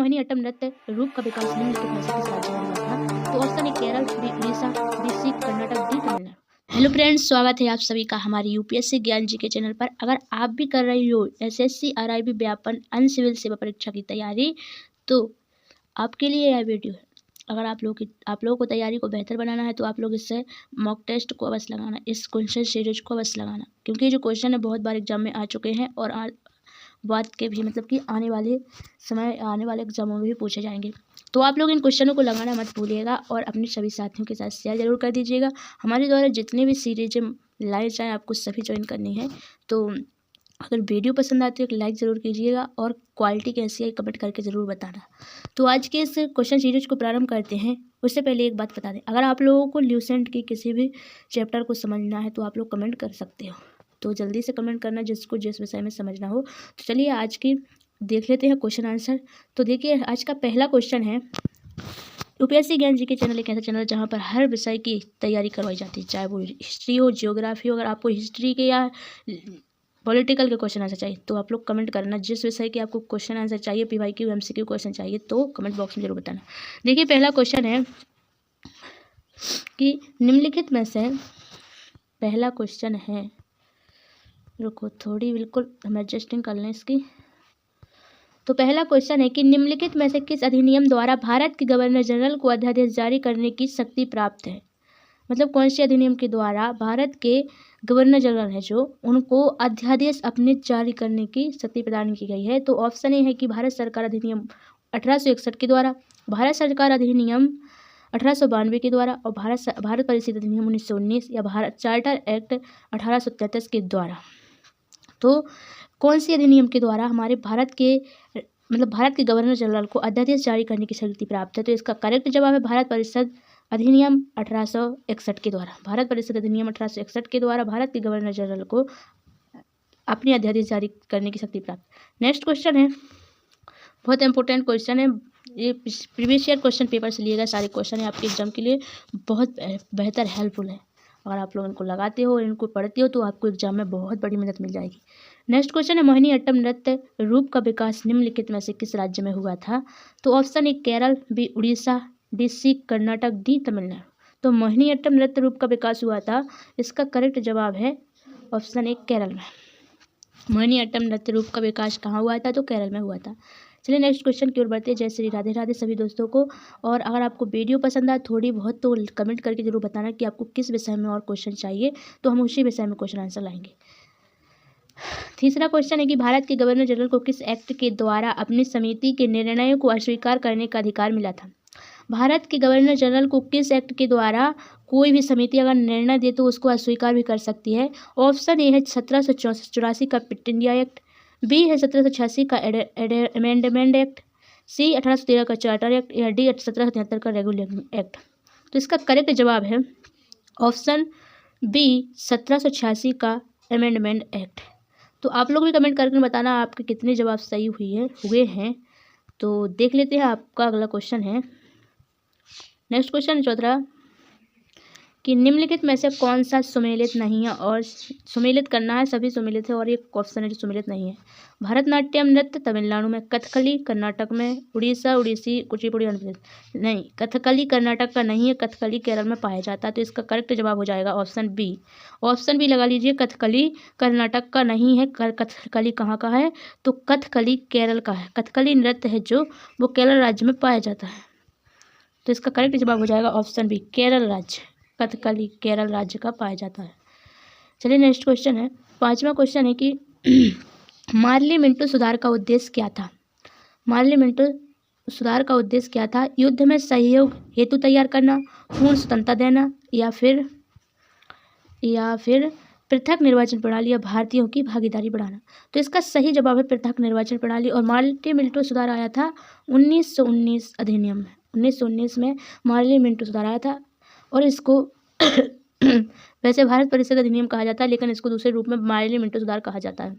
मोहिनीअट्टम नृत्य रूप का विकास निम्नलिखित में से किस राज्य में हुआ था? तो option A Kerala, B Orissa, D C Karnataka, D Tamil Nadu. Hello friends, स्वागत है आप सभी का हमारी यूपीएससी ज्ञान जी के चैनल पर। अगर आप भी कर रही हो एसएससी, आरआईबी, व्यापन, अन्य सिविल सेवा परीक्षा की तैयारी, तो आपके लिए यह वीडियो है। अगर आप लोगों को तैयारी को बेहतर बनाना है तो आप लोग इससे मॉक टेस्ट को अवश्य लगाना, इस क्वेश्चन सीरीज को अवश्य लगाना, क्योंकि जो क्वेश्चन है बहुत बार एग्जाम में आ चुके हैं और बाद के भी मतलब कि आने वाले एग्जामों में भी पूछे जाएंगे। तो आप लोग इन क्वेश्चनों को लगाना मत भूलिएगा और अपने सभी साथियों के साथ शेयर जरूर कर दीजिएगा। हमारे द्वारा जितने भी सीरीज लाए जाएँ आपको सभी ज्वाइन करनी है। तो अगर वीडियो पसंद आती है तो लाइक ज़रूर कीजिएगा और क्वालिटी कैसी है कमेंट करके ज़रूर बताना। तो आज के इस क्वेश्चन सीरीज को प्रारंभ करते हैं। उससे पहले एक बात बता दें, अगर आप लोगों को ल्यूसेंट की किसी भी चैप्टर को समझना है तो आप लोग कमेंट कर सकते हो, तो जल्दी से कमेंट करना जिसको जिस विषय में समझना हो। तो चलिए आज की देख लेते हैं क्वेश्चन आंसर। तो देखिए आज का पहला क्वेश्चन है, यूपीएससी ज्ञान जी के चैनल एक ऐसा चैनल है जहाँ पर हर विषय की तैयारी करवाई जाती है, चाहे वो हिस्ट्री हो, जियोग्राफी हो। अगर आपको हिस्ट्री के या पॉलिटिकल के क्वेश्चन आंसर चाहिए तो आप लोग कमेंट करना, जिस विषय के आपको क्वेश्चन आंसर चाहिए, पीवाईक्यू, एमसीक्यू क्वेश्चन चाहिए तो कमेंट बॉक्स में जरूर बताना। देखिए पहला क्वेश्चन है कि निम्नलिखित में से, पहला क्वेश्चन है, रुको थोड़ी बिल्कुल हम एडजस्टिंग कर लें इसकी। तो पहला क्वेश्चन है कि निम्नलिखित में से किस अधिनियम द्वारा भारत के गवर्नर जनरल को अध्यादेश जारी करने की शक्ति प्राप्त है? मतलब कौन से अधिनियम के द्वारा भारत के गवर्नर जनरल है जो, उनको अध्यादेश अपने जारी करने की शक्ति प्रदान की गई है? तो ऑप्शन ए है कि भारत सरकार अधिनियम 1861 के द्वारा, भारत सरकार अधिनियम 1892 के द्वारा और भारत परिषद अधिनियम 1919 या भारत चार्टर एक्ट 1833 के द्वारा। तो कौन सी अधिनियम के द्वारा हमारे भारत के गवर्नर जनरल को अध्यादेश जारी करने की शक्ति प्राप्त है? तो इसका करेक्ट जवाब है भारत परिषद अधिनियम 1861 के द्वारा। भारत परिषद अधिनियम 1861 के द्वारा भारत के गवर्नर जनरल को अपनी अध्यादेश जारी करने की शक्ति प्राप्त। नेक्स्ट क्वेश्चन है, बहुत इंपॉर्टेंट क्वेश्चन है, ये प्रीवियस ईयर क्वेश्चन पेपर से लिए गए सारे क्वेश्चन है, आपके एग्जाम के लिए बहुत बेहतर हेल्पफुल है। अगर आप लोग इनको लगाते हो और इनको पढ़ते हो तो आपको एग्जाम में बहुत बड़ी मदद मिल जाएगी। नेक्स्ट क्वेश्चन है, मोहिनीअट्टम नृत्य रूप का विकास निम्नलिखित में से किस राज्य में हुआ था? तो option A Kerala, B Orissa, D C Karnataka, D Tamil Nadu. तो मोहिनीअट्टम नृत्य रूप का विकास हुआ था, इसका करेक्ट जवाब है ऑप्शन ए केरल में। मोहिनीअट्टम नृत्य रूप का विकास कहाँ हुआ था? तो केरल में हुआ था। चलिए नेक्स्ट क्वेश्चन की ओर बढ़ते हैं। जय श्री राधे राधे सभी दोस्तों को। और अगर आपको वीडियो पसंद आए थोड़ी बहुत तो कमेंट करके जरूर बताना कि आपको किस विषय में और क्वेश्चन चाहिए, तो हम उसी विषय में क्वेश्चन आंसर लाएंगे। तीसरा क्वेश्चन है कि भारत के गवर्नर जनरल को किस एक्ट के द्वारा अपनी समिति के निर्णयों को अस्वीकार करने का अधिकार मिला था? भारत के गवर्नर जनरल को किस एक्ट के द्वारा कोई भी समिति अगर निर्णय दे तो उसको अस्वीकार भी कर सकती है? ऑप्शन ए है 1784 का पिट इंडिया एक्ट, बी है 1786 का अमेंडमेंट एक्ट, सी 1813 का चार्टर एक्ट, या डी 1773 का रेगुलेटिंग एक्ट। तो इसका करेक्ट जवाब है ऑप्शन बी 1786 का अमेंडमेंट एक्ट। तो आप लोग भी कमेंट करके बताना आपके कितने जवाब सही हुए हैं। तो देख लेते हैं आपका अगला क्वेश्चन है। नेक्स्ट क्वेश्चन चौथा कि निम्नलिखित में से कौन सा सुमेलित नहीं है? और सुमेलित करना है, सभी सुमेलित है और एक ऑप्शन है जो सुमेलित नहीं है। भरतनाट्यम नृत्य तमिलनाडु में, कथकली कर्नाटक में, उड़ीसा उड़ीसी कुचिपुड़ी आंध्र प्रदेश। नहीं, कथकली कर्नाटक का नहीं है, कथकली केरल में पाया जाता है। तो इसका करेक्ट जवाब हो जाएगा ऑप्शन बी। ऑप्शन बी लगा लीजिए, कथकली कर्नाटक का नहीं है। कथकली कहाँ का है? तो कथकली केरल का है। कथकली नृत्य है जो वो केरल राज्य में पाया जाता है। तो इसका करेक्ट जवाब हो जाएगा ऑप्शन बी, केरल राज्य। कथकली केरल राज्य का पाया जाता है। चलिए नेक्स्ट क्वेश्चन है, पांचवा क्वेश्चन है कि मार्ली मिंटो सुधार का उद्देश्य क्या था? मार्ली मिंटो सुधार का उद्देश्य क्या था? युद्ध में सहयोग हेतु तैयार करना, पूर्ण स्वतंत्रता देना, या फिर पृथक निर्वाचन प्रणाली या भारतीयों की भागीदारी बढ़ाना। तो इसका सही जवाब है पृथक निर्वाचन प्रणाली। और मार्ली मिंटो सुधार आया था 1919 अधिनियम में। 1919 में मार्ली मिंटो सुधार आया था और इसको वैसे भारत परिषद अधिनियम कहा जाता है, लेकिन इसको दूसरे रूप में मार्ली मिंटो सुधार कहा जाता है।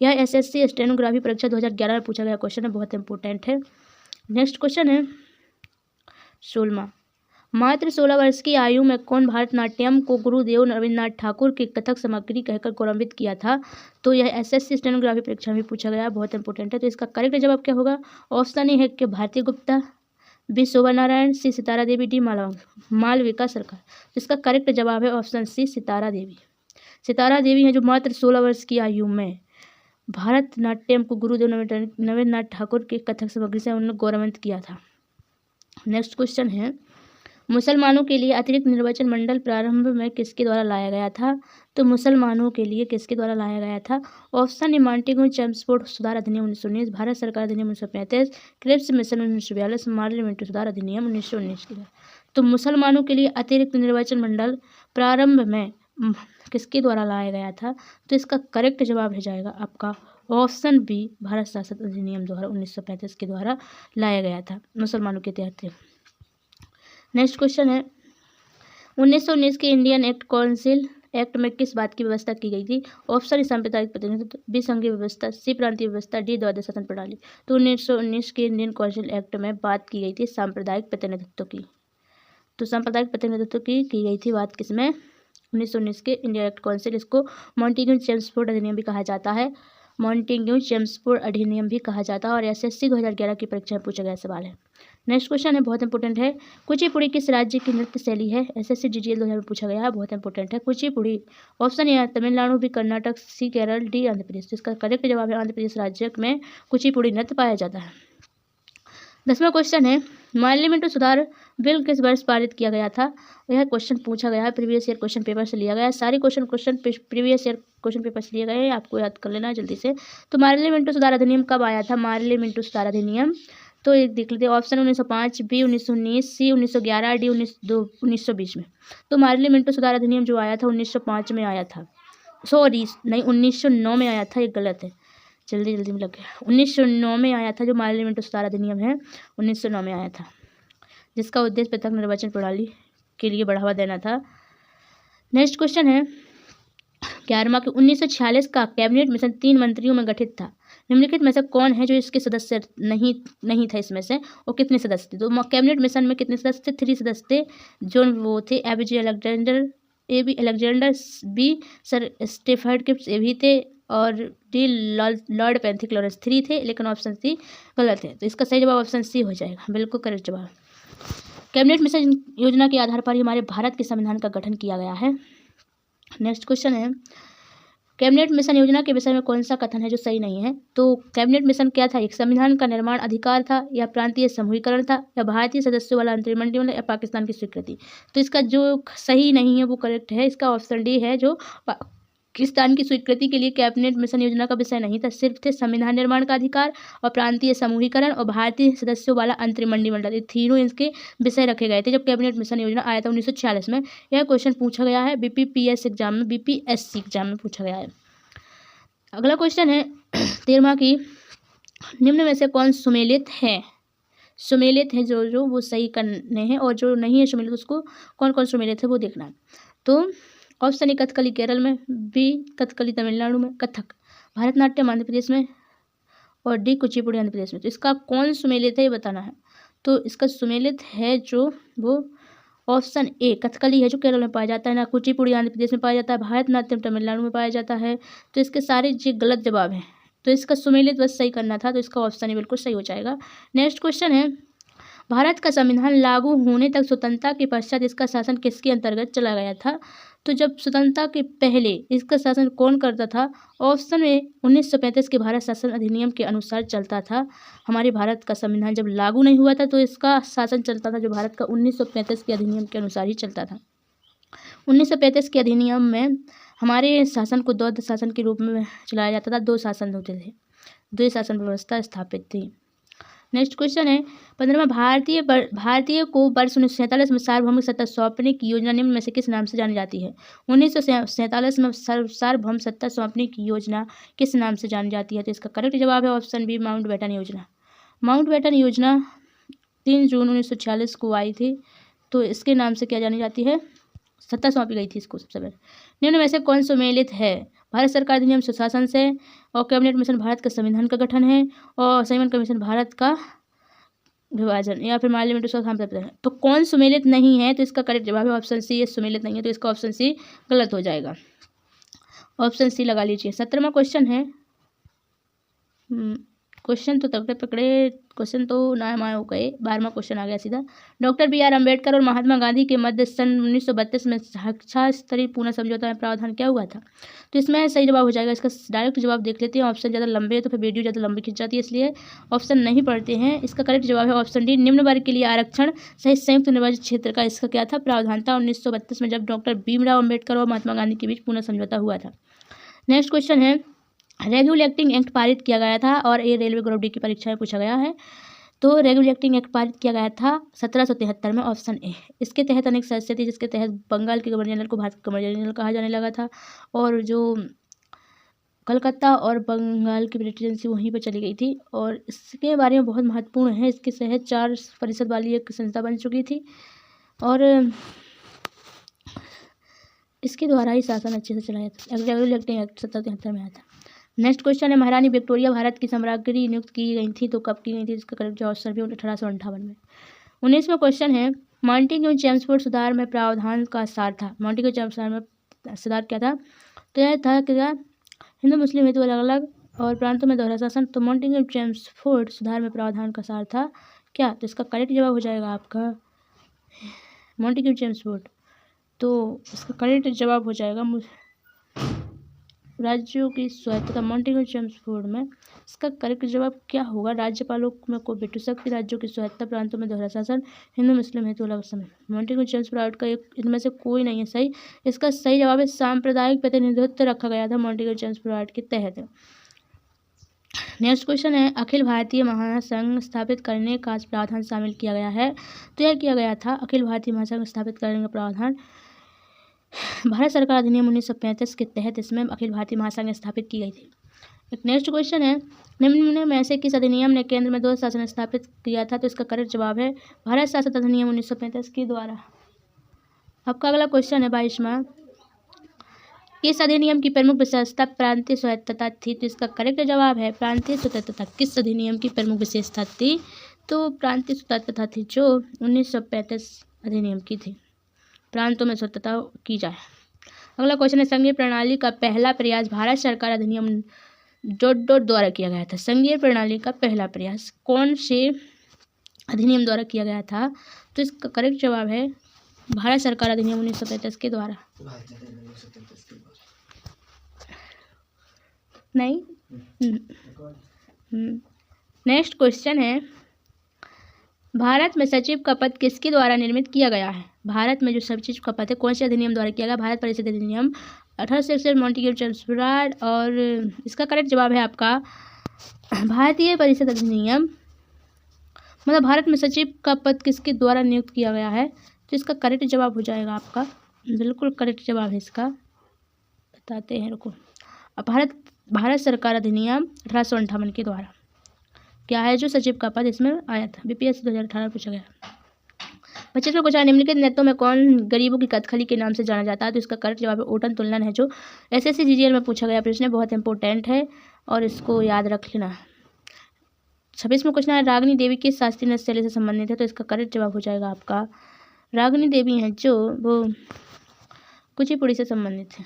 यह एसएससी स्टेनोग्राफी परीक्षा 2011 में पूछा गया क्वेश्चन है, बहुत इंपॉर्टेंट है। नेक्स्ट क्वेश्चन है 16वां, मात्र 16 वर्ष की आयु में कौन भारतनाट्यम को गुरुदेव रविन्द्रनाथ ठाकुर की कथक सामग्री कहकर गौरवान्वित किया था? तो यह एसएससी स्टेनोग्राफी परीक्षा में पूछा गया, बहुत इंपॉर्टेंट है। तो इसका करेक्ट जवाब क्या होगा? ऑप्शन ए है कि भारती गुप्ता, बी शोभा नारायण, सी सितारा देवी, डी मालविका सरकार। तो इसका करेक्ट जवाब है ऑप्शन सी सितारा देवी। सितारा देवी है जो मात्र 16 वर्ष की आयु में भारतनाट्यम को गुरुदेव नरेंद्रनाथ ठाकुर के कथक सामग्री से उन्होंने गौरवान्वित किया था। नेक्स्ट क्वेश्चन है, मुसलमानों के लिए अतिरिक्त निर्वाचन मंडल प्रारंभ में किसके द्वारा लाया गया था? तो मुसलमानों के लिए किसके द्वारा लाया गया था? ऑप्शन ए मॉन्टेग्यू चेम्सफोर्ड सुधार अधिनियम 1919, भारत सरकार अधिनियम 1935, क्रिप्स मिशन 1942, मार्लिमेंटो सुधार अधिनियम 1919 के द्वारा। तो मुसलमानों के लिए अतिरिक्त निर्वाचन मंडल प्रारंभ में किसके द्वारा लाया गया था? तो इसका करेक्ट जवाब हो जाएगा आपका ऑप्शन बी, भारत शासन अधिनियम द्वारा 1935 के द्वारा लाया गया था मुसलमानों के तहत। नेक्स्ट क्वेश्चन है, 1919 के इंडियन एक्ट काउंसिल एक्ट में किस बात की व्यवस्था की गई थी? ऑप्शन ए सांप्रदायिक प्रतिनिधित्व, बी संघीय व्यवस्था, सी प्रांतीय व्यवस्था, डी द्वादश शासन प्रणाली। तो 1919 के इंडियन काउंसिल एक्ट में बात की गई थी सांप्रदायिक प्रतिनिधित्व की। तो सांप्रदायिक प्रतिनिधित्व की गई थी बात किसमें? 1919 के इंडियन एक्ट काउंसिल, इसको मॉन्टेग्यू चेम्सफोर्ड अधिनियम भी कहा जाता है, मॉन्टेग्यू चेम्सफोर्ड अधिनियम भी कहा जाता है और एसएससी 2011 की परीक्षा में पूछा गया सवाल है। नेक्स्ट क्वेश्चन है, बहुत इंपॉर्टेंट है, कुचिपुड़ी किस राज्य की नृत्य शैली है? एसएससी जीजीएल 2000 में पूछा गया है, बहुत इंपॉर्टेंट है Kuchipudi. Option A Tamil Nadu, B Karnataka, C Kerala, D Andhra Pradesh. इसका करेक्ट जवाब है आंध्र प्रदेश राज्य में कुचिपुड़ी नृत्य पाया जाता है। 10वां क्वेश्चन है, पार्लियामेंट सुधार बिल किस वर्ष पारित किया गया था? यह क्वेश्चन पूछा गया है, प्रीवियस ईयर क्वेश्चन पेपर से लिया गया है। सारे question previous year question paper से लिए गए हैं, आपको याद कर लेना है जल्दी से। तो पार्लियामेंट सुधार अधिनियम कब आया था? पार्लियामेंट सुधार अधिनियम तो एक देख लेते हैं, ऑप्शन 1905, बी 1919, सी 1911, डी 1920 में। तो पार्लियामेंट सुधार अधिनियम जो आया था 1905 में आया था, सॉरी नहीं 1909 में आया था, ये गलत है, जल्दी में लग गया। 1909 में आया था जो पार्लियामेंट सुधार अधिनियम है, 1909 में आया था, जिसका उद्देश्य पृथक निर्वाचन प्रणाली के लिए बढ़ावा देना था। नेक्स्ट क्वेश्चन है 11वां कि 1946 का कैबिनेट मिशन 3 मंत्रियों में गठित था, निम्नलिखित में से कौन है जो इसके सदस्य नहीं था इसमें से, और कितने सदस्य थे? तो कैबिनेट मिशन में कितने सदस्य थे? 3 सदस्य थे, जो वो थे ABJ Alexander, AB. Alexander, B sir Stafford Cripps ये भी थे, और डी लॉर्ड पैंथिक लॉरेंस 3 थे, लेकिन ऑप्शन सी गलत है। तो इसका सही जवाब ऑप्शन सी हो जाएगा, बिल्कुल करेक्ट जवाब। कैबिनेट मिशन योजना के आधार पर ही हमारे भारत के संविधान का गठन किया गया है। नेक्स्ट क्वेश्चन है, कैबिनेट मिशन योजना के विषय में कौन सा कथन है जो सही नहीं है? तो कैबिनेट मिशन क्या था? एक संविधान का निर्माण अधिकार था, या प्रांतीय समूहीकरण था, या भारतीय सदस्यों वाला अंतरिमंडल, या पाकिस्तान की स्वीकृति। तो इसका जो सही नहीं है वो करेक्ट है, इसका ऑप्शन डी है, जो पाकिस्तान की स्वीकृति के लिए कैबिनेट मिशन योजना का विषय नहीं था, सिर्फ थे संविधान निर्माण का अधिकार और प्रांतीय समूहीकरण और भारतीय सदस्यों वाला अंतरिमंडल, ये तीनों इसके विषय रखे गए थे जब कैबिनेट मिशन योजना आया था 1946 में। यह क्वेश्चन पूछा गया है बीपीएससी एग्जाम में पूछा गया है। अगला क्वेश्चन है 13वां की, निम्न में से कौन सुमेलित है? सुमेलित है जो वो सही करने हैं, और जो नहीं है सुमेलित उसको कौन कौन सुमेलित है वो देखना है। तो ऑप्शन ए कथकली केरल में, बी कथकली तमिलनाडु में, कथक भारतनाट्यम आंध्र प्रदेश में, और डी कुचिपुड़ी आंध्र प्रदेश में। तो इसका कौन सुमेलित है ये बताना है। तो इसका सुमेलित है जो वो ऑप्शन ए कथकली है जो केरल में पाया जाता है, ना कुचिपुड़ी आंध्र प्रदेश में पाया जाता है, भारतनाट्यम तमिलनाडु में पाया जाता है। तो इसके सारे जो गलत जवाब हैं, तो इसका सुमेलित बस सही करना था, तो इसका ऑप्शन ए बिल्कुल सही हो जाएगा। नेक्स्ट क्वेश्चन है, भारत का संविधान लागू होने तक स्वतंत्रता के पश्चात इसका शासन किसके अंतर्गत चला गया था? तो जब स्वतंत्रता के पहले इसका शासन कौन करता था? ऑप्शन में 1935 के भारत शासन अधिनियम के अनुसार चलता था। हमारे भारत का संविधान जब लागू नहीं हुआ था तो इसका शासन चलता था जो भारत का 1935 के अधिनियम के अनुसार ही चलता था। 1935 के अधिनियम में हमारे शासन को द्वैध शासन के रूप में चलाया जाता था, 2 शासन होते थे, 2 शासन व्यवस्था स्थापित थी। नेक्स्ट क्वेश्चन है 15वां, भारतीय को वर्ष 1947 में सार्वभौमिक सत्ता सौंपने की योजना निम्न में से किस नाम से जानी जाती है? 1947 में सार्वभौम सत्ता सौंपने की योजना किस नाम से जानी जाती है? तो इसका करेक्ट जवाब है ऑप्शन बी माउंटबेटन योजना। माउंटबेटन योजना 3 जून 1946 को आई थी, तो इसके नाम से क्या जानी जाती है? सत्ता सौंपी गई थी इसको सबसे पहले। निम्न में से कौन सुमेलित है? भारत सरकार अधिनियम सुशासन से, और कैबिनेट मिशन भारत का संविधान का गठन है, और संविधान कमीशन भारत का विभाजन या फिर मार्लिमेंट स्वास्थ्य। तो कौन सुमेलित नहीं है, तो इसका करेक्ट जवाब है ऑप्शन सी, ये सुमेलित नहीं है, तो इसका ऑप्शन सी गलत हो जाएगा। ऑप्शन सी लगा लीजिए। 17वां क्वेश्चन है, क्वेश्चन तो तगड़े पकड़े, क्वेश्चन तो नामाय हो गए। 12वां क्वेश्चन आ गया सीधा। Doctor B R. अम्बेडकर और महात्मा गांधी के मध्य सन 1932 में साक्षात स्तरीय पूर्ण समझौता में प्रावधान क्या हुआ था, तो इसमें सही जवाब हो जाएगा। इसका डायरेक्ट जवाब देख लेते हैं। ऑप्शन ज़्यादा लंबे है तो फिर वीडियो ज़्यादा लंबी खिंच जाती है, इसलिए ऑप्शन नहीं पढ़ते हैं। इसका करेक्ट जवाब है ऑप्शन डी, निम्न वर्ग के लिए आरक्षण सहित संयुक्त निर्वाचित क्षेत्र का इसका क्या था, प्रावधान था 1932 में, जब डॉक्टर भीमराव अम्बेडकर और महात्मा गांधी के बीच पूर्ण समझौता हुआ था। नेक्स्ट क्वेश्चन है, रेगुलेटिंग एक्ट पारित किया गया था, और ये रेलवे ग्रुप डी की परीक्षा में पूछा गया है। तो रेगुलेटिंग एक्ट पारित किया गया था 1773 में, ऑप्शन ए। इसके तहत अनेक सदस्य थे, जिसके तहत बंगाल के गवर्नर जनरल को भारत का गवर्नर जनरल कहा जाने लगा था, और जो कलकत्ता और बंगाल की प्रेसिडेंसी वहीं पर चली गई थी, और इसके बारे में बहुत महत्वपूर्ण है। इसके तहत 4 परिषद वाली एक संस्था बन चुकी थी, और इसके द्वारा ही शासन अच्छे से चलाया था। रेगुलेटिंग एक्ट 1773 में आया था। नेक्स्ट क्वेश्चन है, महारानी विक्टोरिया भारत की सम्राज्ञी नियुक्त की गई थी, तो कब की गई थी, इसका करेक्ट जवाब सर भी 1858 में। 19वां क्वेश्चन है, मॉन्टेग्यू चेम्सफोर्ड सुधार में प्रावधान का सार था। मॉन्टेग्यू चेम्सफोर्ड में सुधार क्या था, तो यह था क्या, हिंदू मुस्लिम हेतु अलग अलग और प्रांतों में दोहरा शासन। तो मॉन्टेग्यू चेम्सफोर्ड सुधार में प्रावधान का सार था क्या, तो इसका करेक्ट जवाब हो जाएगा आपका मॉन्टेग्यू चेम्सफोर्ड। तो इसका करेक्ट जवाब हो जाएगा राज्यों की स्वायत्तता। मॉन्टेग्यू चेम्सफोर्ड में इसका करेक्ट जवाब क्या होगा, राज्यपालों में को बेटू शक्ति, राज्यों की स्वायत्तता, प्रांतों में दोहरा शासन, हिंदू मुस्लिम हेतु अलग समय। मॉन्टेग्यू चेम्सफोर्ड का एक इनमें से कोई नहीं है सही। इसका सही जवाब है सांप्रदायिक प्रतिनिधित्व रखा गया था मॉन्टेग्यू चेम्सफोर्ड के तहत। नेक्स्ट क्वेश्चन है, अखिल भारतीय महासंघ स्थापित करने का प्रावधान शामिल किया गया है, तो यह किया गया था अखिल भारतीय महासंघ स्थापित करने का प्रावधान भारत सरकार अधिनियम 1935 के तहत इसमें अखिल भारतीय महासंघ स्थापित की गई थी। एक नेक्स्ट क्वेश्चन है, निम्न में से किस अधिनियम ने केंद्र में 2 शासन स्थापित किया था, तो इसका करेक्ट जवाब है भारत शासन अधिनियम 1935 के द्वारा। आपका अगला क्वेश्चन है 22वां, किस अधिनियम की प्रमुख विशेषता प्रांतीय स्वायत्तता थी, तो इसका करेक्ट जवाब है प्रांतीय स्वायत्तता। किस अधिनियम की प्रमुख विशेषता थी, तो प्रांतीय स्वायत्तता थी, जो 1935 अधिनियम की थी, प्रांतों में स्वतंत्रता की जाए। अगला क्वेश्चन है, संघीय प्रणाली का पहला प्रयास भारत सरकार अधिनियम ... द्वारा किया गया था। संघीय प्रणाली का पहला प्रयास कौन से अधिनियम द्वारा किया गया था, तो इसका करेक्ट जवाब है भारत सरकार अधिनियम 1935 के द्वारा। नहीं, नेक्स्ट क्वेश्चन है, भारत में सचिव का पद किसके द्वारा निर्मित किया गया है। भारत में जो सचिव का पद है कौन से अधिनियम द्वारा किया गया, भारत परिषद अधिनियम 1861 मॉन्टेग्यू चेम्सफोर्ड, और इसका करेक्ट जवाब है आपका भारतीय परिषद अधिनियम। मतलब भारत में सचिव का पद किसके द्वारा नियुक्त किया गया है, तो इसका करेक्ट जवाब हो जाएगा आपका, बिल्कुल करेक्ट जवाब है इसका, बताते हैं रुको। भारत सरकार अधिनियम 1858 के द्वारा क्या है जो सचिव का पद इसमें आया था। बीपीएससी 2018 पूछा गया। 25वां क्वेश्चन, निम्नलिखित नेताओं में कौन गरीबों की कथकली के नाम से जाना जाता है, तो इसका करेक्ट जवाब है ओटन तुललन है, जो एसएससी जीजीएल में पूछा गया प्रश्न है, बहुत इंपॉर्टेंट है और इसको याद रख लेना। 26वां क्वेश्चन है, रागिनी देवी किस शास्त्रीय नृत्य शैली से संबंधित है, तो इसका करेक्ट जवाब हो जाएगा आपका रागिनी देवी हैं जो वो कुचिपुड़ी से संबंधित है।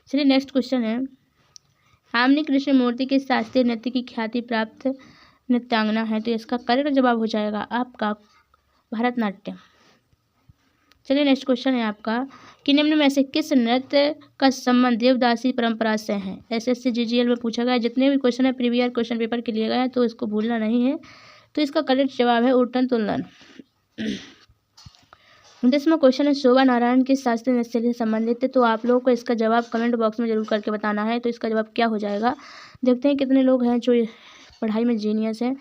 चलिए नेक्स्ट क्वेश्चन है, यामिनी कृष्णमूर्ति की शास्त्रीय नृत्य की ख्याति प्राप्त नृत्यांगना है, तो इसका करेक्ट जवाब हो जाएगा आपका भरतनाट्यम। चलिए नेक्स्ट क्वेश्चन है आपका कि निम्न में से किस नृत्य का संबंध देवदासी परंपरा से है। एसएससी जीजीएल में पूछा गया, जितने भी क्वेश्चन है प्रीवियस क्वेश्चन पेपर के लिए गए हैं, तो इसको भूलना नहीं है। तो इसका करेक्ट जवाब है ओटन तुलन। 29वां क्वेश्चन है, शोभा नारायण किस शास्त्रीय नृत्य शैली से संबंधित है, तो आप लोगों को इसका जवाब कमेंट बॉक्स में जरूर करके बताना है। तो इसका जवाब क्या हो जाएगा, देखते हैं कितने लोग हैं जो पढ़ाई में जीनियस है।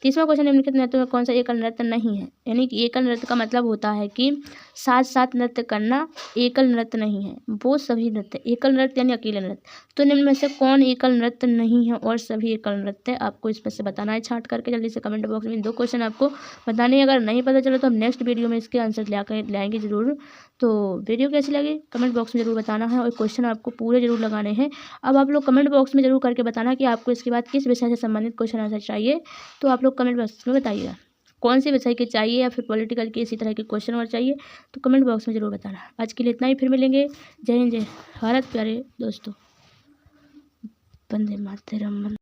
30वां क्वेश्चन, निम्नलिखित नृत्यों में कौन सा एकल नृत्य नहीं है, यानी कि एकल नृत्य का मतलब होता है कि साथ साथ नृत्य करना एकल नृत्य नहीं है, वो सभी नृत्य एकल नृत्य यानी अकेले नृत्य। तो निम्न में से कौन एकल नृत्य नहीं है और सभी एकल नृत्य, आपको इसमें से बताना है छांट करके जल्दी से कमेंट बॉक्स में। 2 क्वेश्चन आपको बताने, अगर नहीं पता चले तो हम नेक्स्ट वीडियो में इसके आंसर लाएंगे जरूर। तो वीडियो कैसी लगी कमेंट बॉक्स में जरूर बताना है, और क्वेश्चन आपको पूरे जरूर लगाने हैं। अब आप लोग कमेंट बॉक्स में जरूर करके बताना कि आपको इसके बाद किस विषय से संबंधित क्वेश्चन आंसर चाहिए, तो आप लोग कमेंट बॉक्स में बताइएगा। कौन से विषय के चाहिए या फिर पॉलिटिकल के इसी तरह के क्वेश्चन और चाहिए तो कमेंट बॉक्स में ज़रूर बताना। आज के लिए इतना ही, फिर मिलेंगे। जय हिंद, जय भारत प्यारे दोस्तों। वंदे मातरम।